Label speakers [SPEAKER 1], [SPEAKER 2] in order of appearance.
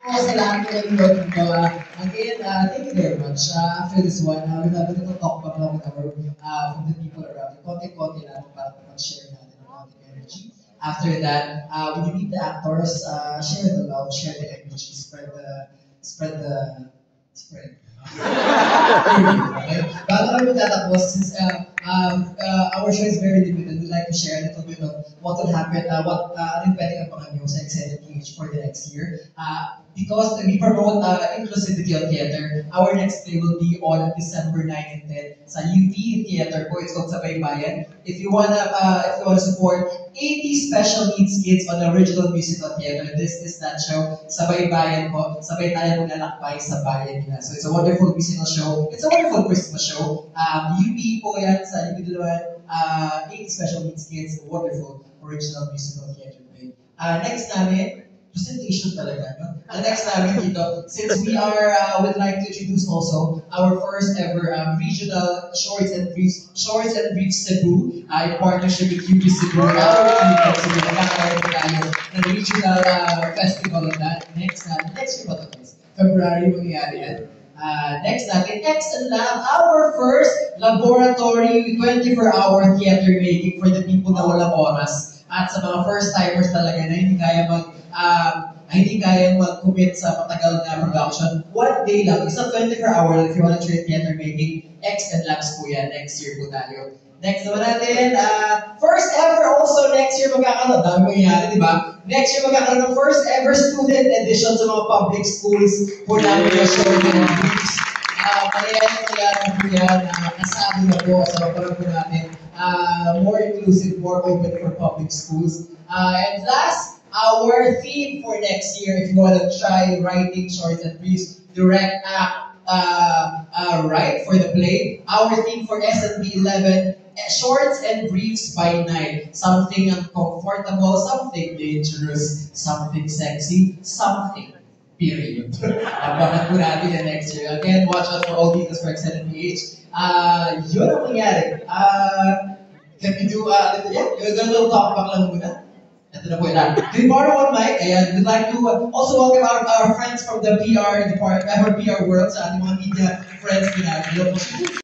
[SPEAKER 1] sa lahat ng nanonood dito. Again, thank you very much. After this one, we're going to talk about with our, from the people around. Konti-konti lang para mag-share natin ang konting energy. After that, we need the actors, share the love, share the energy, spread. Okay? Bago kami magtatapos, since our show is very limited, we'd like to share a little bit of what will happen, ano yung pwedeng abangan nyo sa Excited PH for the next year. Because we promote inclusivity on theater, our next play will be on December 9 and 10 sa UP Theater po. It's called Sabay Bayan. If you wanna support 80 special needs kids on the original musical theater, this is that show. Sabay Bayan po. Sabay tayo maglalakbay sa bayan nila. So it's a wonderful musical show. It's a wonderful Christmas show. UP po yan sa UP Dalawan. 80 special needs kids. Wonderful original musical theater play. Next namin, presentation talaga, no? Next namin dito, since we are, would like to introduce also our first ever regional Shorts and Briefs Cebu in partnership with UP Cebu. Nagkakaroon tayo ng regional festival of that. Next year ba ito? February mangyayari yan. Next natin, X and Lab, our first laboratory 24-hour theater making for the people na walang oras. At sa mga first-timers talaga na hindi kaya mag-commit sa matagal na production. One day lang, isang 24-hour if you want to try theater making, X and Labs po yan. Next year po tayo. Next naman natin, first ever also next year magkakaroon. Dami mo nangyari, di ba? Next year magkakaroon ng first ever student edition sa mga public schools po namin yung show ng weeks. Mangyayari po yan, nasabi na po sa mga po natin. More inclusive, more open for public schools. And last, our theme for next year, if you want to try writing shorts and briefs, direct act, write for the play. Our theme for SNB 11, shorts and briefs by night. Something uncomfortable, something dangerous, something sexy, something. Period. Abangan po natin yan next year. Again, watch out for all details for Excited PH. Yun ang nangyari. Can we do, yung little talk back lang muna? Ito na po yun. Can we borrow one mic? Ayan, we'd like to also welcome our friends from the PR department, our PR world, sa ating mga media friends.